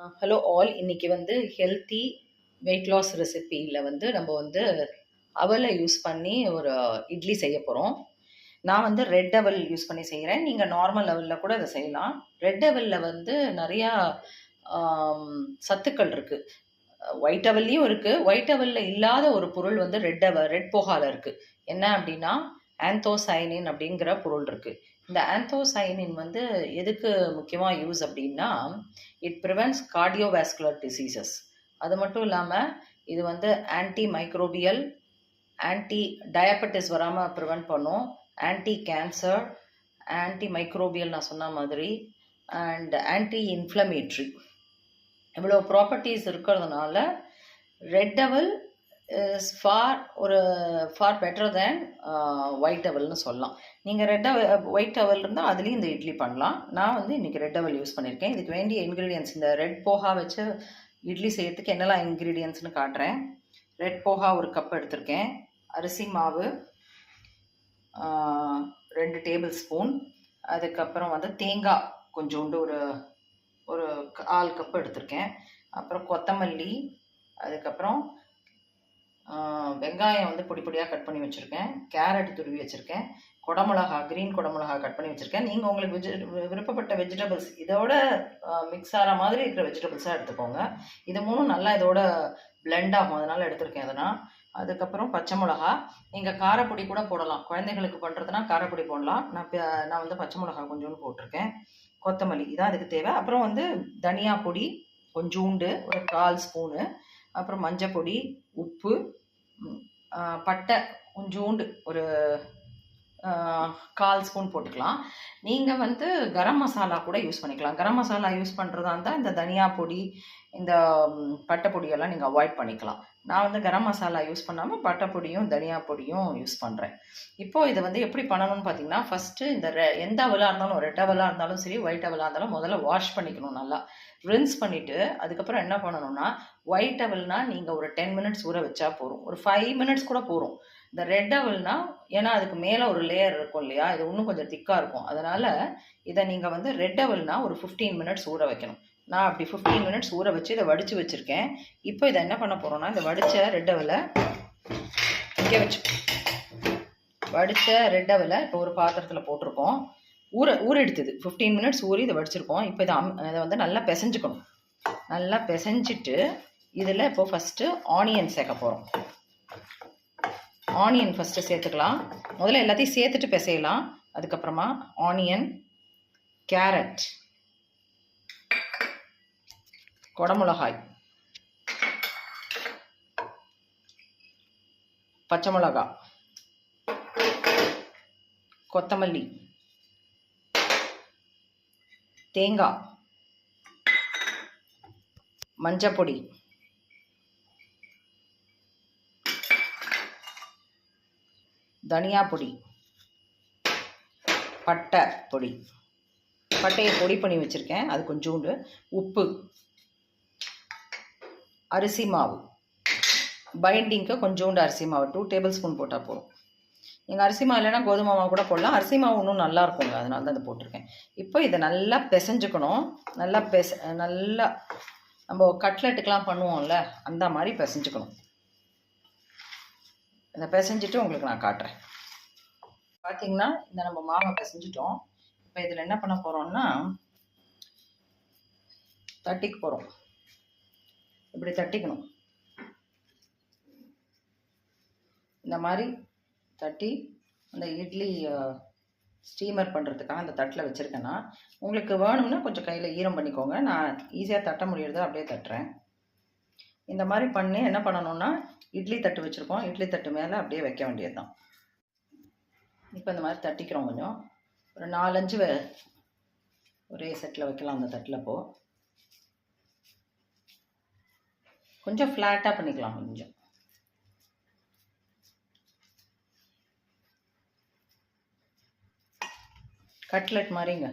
Hello all. இன்னைக்கு வந்து healthy weight loss ரெசிபியில் வந்து நம்ம வந்து அவலை யூஸ் பண்ணி ஒரு இட்லி செய்ய போகிறோம். நான் வந்து ரெட் அவல் யூஸ் பண்ணி செய்கிறேன். நீங்கள் நார்மல் அவலில் கூட அதை செய்யலாம். ரெட் அவலில் வந்து நிறையா சத்துக்கள் இருக்குது. ஒயிட் அவல்லையும் இருக்குது. ஒயிட் அவலில் இல்லாத ஒரு பொருள் வந்து ரெட் போகால இருக்குது. என்ன அப்படின்னா ஆந்தோசைனின் அப்படிங்கிற பொருள் இருக்குது. இந்த ஆந்தோசைனின் வந்து எதுக்கு முக்கியமாக யூஸ் அப்படின்னா, இட் ப்ரிவென்ட்ஸ் கார்டியோவாஸ்குலர் டிசீசஸ். அது மட்டும் இல்லாமல் இது வந்து ஆன்டி மைக்ரோபியல், ஆன்டி டயபெட்டிஸ் வராமல் ப்ரிவென்ட் பண்ணும், ஆன்டி கேன்சர், ஆன்டி மைக்ரோபியல் நான் சொன்ன மாதிரி, அண்ட் ஆன்டி இன்ஃப்ளமேட்ரி, இவ்வளோ ப்ராப்பர்ட்டிஸ் இருக்கிறதுனால red aval is far better than white அவல்னு சொல்லலாம். நீங்கள் ஒயிட் அவல் இருந்தால் அதுலேயும் இந்த இட்லி பண்ணலாம். நான் வந்து இன்றைக்கி ரெட் அவல் யூஸ் பண்ணியிருக்கேன். இதுக்கு வேண்டிய இன்க்ரீடியன்ஸ், இந்த ரெட் போஹா வச்சு இட்லி செய்யறதுக்கு என்னெல்லாம் இன்க்ரீடியன்ட்ஸ்னு காட்டுறேன். ரெட் போஹா 1 கப் எடுத்திருக்கேன். அரிசி மாவு 2 டேபிள் ஸ்பூன். அதுக்கப்புறம் வந்து தேங்காய் கொஞ்சோண்டு ஒரு 1/4 கப் எடுத்திருக்கேன். அப்புறம் கொத்தமல்லி, அதுக்கப்புறம் வெங்காயம் வந்து பொடி பொடியாக கட் பண்ணி வச்சுருக்கேன். கேரட் துருவி வச்சுருக்கேன். குடமிளகா, க்ரீன் குடமிளகா கட் பண்ணி வச்சுருக்கேன். நீங்கள் உங்களுக்கு விருப்பப்பட்ட வெஜிடபிள்ஸ் இதோட மிக்ஸ் ஆகிற மாதிரி இருக்கிற வெஜிடபிள்ஸாக எடுத்துக்கோங்க. இது 3 நல்லா இதோட பிளெண்ட் ஆகும், அதனால் எடுத்திருக்கேன் அதனால். அதுக்கப்புறம் பச்சை மிளகா, நீங்கள் காரப்பொடி கூட போடலாம். குழந்தைங்களுக்கு பண்ணுறதுனா காரப்பொடி போடலாம். நான் வந்து பச்சை மிளகா கொஞ்சோண்டு போட்டிருக்கேன். கொத்தமல்லி, இதான் அதுக்கு தேவை. அப்புறம் வந்து தனியா பொடி கொஞ்சோண்டு, ஒரு 1/4 ஸ்பூனு. அப்புறம் மஞ்சள் பொடி, உப்பு, பட்டை கொஞ்சோண்டு ஒரு 1/4 ஸ்பூன் போட்டுக்கலாம். நீங்கள் வந்து கரம் மசாலா கூட யூஸ் பண்ணிக்கலாம். கரம் மசாலா யூஸ் பண்ணுறதா இருந்தால் இந்த தனியா பொடி, இந்த பட்டை பொடியெல்லாம் நீங்கள் அவாய்ட் பண்ணிக்கலாம். நான் வந்து கரம் மசாலா யூஸ் பண்ணாமல் பட்டை பொடியும் தனியா பொடியும் யூஸ் பண்ணுறேன். இப்போது இதை வந்து எப்படி பண்ணணும்னு பார்த்தீங்கன்னா, ஃபஸ்ட்டு இந்த எந்த அவலாக இருந்தாலும், ரெட் அவலாக இருந்தாலும் சரி, ஒயிட் அவலாக இருந்தாலும் முதல்ல வாஷ் பண்ணிக்கணும், நல்லா ரின்ஸ் பண்ணிவிட்டு. அதுக்கப்புறம் என்ன பண்ணணும்னா, ஒயிட் அவல்னா நீங்கள் ஒரு 10 மினிட்ஸ் ஊற வச்சா போதும். ஒரு 5 மினிட்ஸ் கூட போதும். இந்த ரெட் அவல்னா, ஏன்னா அதுக்கு மேலே ஒரு லேயர் இருக்கும் இல்லையா, இது இன்னும் கொஞ்சம் திக்காக இருக்கும். அதனால் இதை நீங்கள் வந்து ரெட் அவல்னா ஒரு 15 மினிட்ஸ் ஊற வைக்கணும். நான் அப்படி 15 மினிட்ஸ் ஊற வச்சு இதை வடித்து வச்சுருக்கேன். இப்போ இதை என்ன பண்ண போகிறோன்னா, இந்த வடித்த ரெட் அவலை இங்கே வடித்த ரெட் அவலை இப்போ ஒரு பாத்திரத்தில் போட்டிருக்கோம். ஊற எடுத்தது 15 மினிட்ஸ் ஊறி இதை வடிச்சிருக்கோம். இப்போ இதை வந்து நல்லா பிசைஞ்சுக்கணும். நல்லா பிசைஞ்சிட்டு இதில் இப்போ ஃபஸ்ட்டு ஆனியன் சேர்க்க போகிறோம். ஆனியன் ஃபஸ்ட்டு சேர்த்துக்கலாம். முதல்ல எல்லாத்தையும் சேர்த்துட்டு பிசையலாம். அதுக்கப்புறமா ஆனியன், கேரட், குடமிளகாய், பச்சை மிளகா, கொத்தமல்லி, தேங்காய், மஞ்சப்பொடி, தனியா பொடி, பட்டை பொடி, பட்டையை பொடி பண்ணி வச்சுருக்கேன், அது கொஞ்சோண்டு, உப்பு, அரிசி மாவு, பைண்டிங்க்கு கொஞ்சோண்டு அரிசி மாவு 2 டேபிள் ஸ்பூன் போட்டால் போதும். நீங்கள் அரிசி மாவு இல்லைன்னா கோதுமை மாவு கூட போடலாம். அரிசி மாவு இன்னும் நல்லா இருக்குங்க, அதனால தான் அதை போட்டிருக்கேன். இப்போ இதை நல்லா பிசைஞ்சுக்கணும். நல்லா நம்ம கட்லெட்டுக்கெலாம் பண்ணுவோம்ல, அந்த மாதிரி பிசைஞ்சுக்கணும். இதை பிசைஞ்சிட்டு உங்களுக்கு நான் காட்டுறேன். பார்த்தீங்கன்னா இந்த நம்ம மாவை பிசைஞ்சிட்டோம். இப்போ இதில் என்ன பண்ண போகிறோம்னா, தட்டிக்க போகிறோம். இப்படி தட்டிக்கணும். இந்த மாதிரி தட்டி அந்த இட்லி ஸ்டீமர் பண்ணுறதுக்காக அந்த தட்டில் வச்சுருக்கேன்னா, உங்களுக்கு வேணும்னா கொஞ்சம் கையில் ஈரம் பண்ணிக்கோங்க. நான் ஈஸியாக தட்ட முடியறத அப்படியே தட்டுறேன். இந்த மாதிரி பண்ணி என்ன பண்ணணும்னா, இட்லி தட்டு வச்சுருக்கோம், இட்லி தட்டு மேலே அப்படியே வைக்க வேண்டியது தான். இப்போ இந்த மாதிரி தட்டிக்கிறோம். கொஞ்சம் ஒரு 4-5 ஒரே செட்டில் வைக்கலாம் அந்த தட்டில். இப்போது கொஞ்சம் ஃப்ளாட்டாக பண்ணிக்கலாம். கொஞ்சம் கட்லெட் மாதிரிங்க.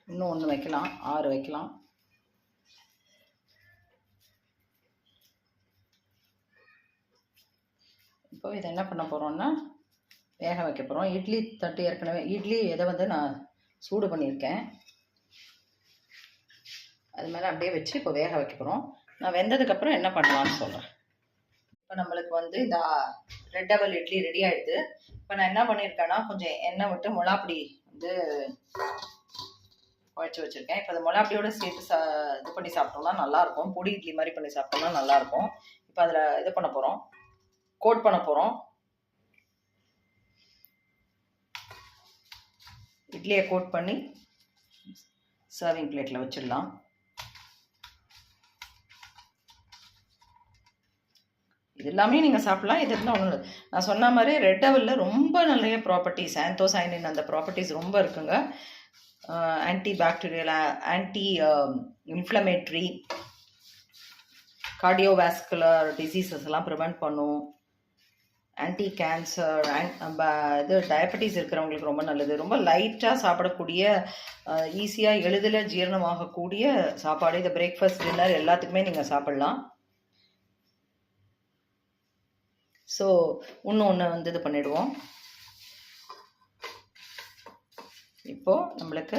இன்னும் 1 வைக்கலாம், 6 வைக்கலாம். இப்போ இதை என்ன பண்ண போகிறோம்னா வேக வைக்க போகிறோம். இட்லி தட்டு ஏற்கனவே இட்லி இதை வந்து நான் சூடு பண்ணியிருக்கேன். அது மேலே அப்படியே வச்சு இப்போ வேக வைக்க போகிறோம். நான் வெந்ததுக்கப்புறம் என்ன பண்ணலான்னு சொல்கிறேன். இப்போ நம்மளுக்கு வந்து இந்த ரெட் அவல் இட்லி ரெடி ஆகிடுது. இப்போ நான் என்ன பண்ணியிருக்கேன்னா கொஞ்சம் எண்ணெய் விட்டு மிளகாப்பொடி வந்து குழச்சி வச்சுருக்கேன். இப்போ அந்த மிளகாப்பொடியோட சேர்த்து இது பண்ணி சாப்பிட்டோம்னா நல்லாயிருக்கும். பொடி இட்லி மாதிரி பண்ணி சாப்பிட்டோம்னா நல்லாயிருக்கும். இப்போ அதில் இது பண்ண போகிறோம், கோட் பண்ண போகிறோம். இட்லியை கோட் பண்ணி சர்விங் பிளேட்டில் வச்சிடலாம். இது எல்லாமே நீங்கள் சாப்பிடலாம். இது இருந்தால் ஒன்றும் இல்லை. நான் சொன்ன மாதிரி ரெட் அவலில் ரொம்ப நிறைய ப்ராப்பர்ட்டிஸ், ஆந்தோசைனின் அந்த ப்ராப்பர்ட்டிஸ் ரொம்ப இருக்குங்க. Anti bacterial, anti inflammatory, cardiovascular diseases எல்லாம் ப்ரிவெண்ட் பண்ணும். ஆன்டி கேன்சர், இது டயபெட்டிஸ் இருக்கிறவங்களுக்கு ரொம்ப நல்லது. ரொம்ப லைட்டாக சாப்பிடக்கூடிய, ஈஸியாக எளிதில் ஜீரணமாகக்கூடிய சாப்பாடு. இந்த பிரேக்ஃபாஸ்ட் டின்னர் எல்லாத்துக்குமே நீங்கள் சாப்பிட்லாம். ஸோ ஒன்று வந்து இது பண்ணிவிடுவோம். இப்போது நம்மளுக்கு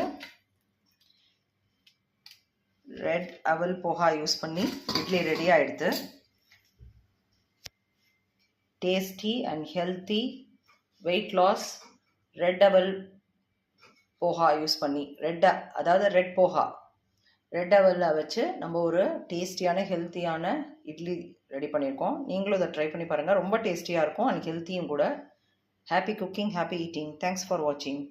ரெட் அவல் போஹா யூஸ் பண்ணி இட்லி ரெடி ஆகிடுது. Tasty and healthy weight loss red அவல் போஹா யூஸ் பண்ணி, அதாவது ரெட் போஹா, ரெட் அவலில் வச்சு நம்ம ஒரு டேஸ்டியான ஹெல்த்தியான இட்லி ரெடி பண்ணியிருக்கோம். நீங்களும் இதை ட்ரை பண்ணி பாருங்கள். ரொம்ப டேஸ்டியாக இருக்கும் அண்ட் ஹெல்த்தியும் கூட. Happy cooking, happy eating. Thanks for வாட்சிங்.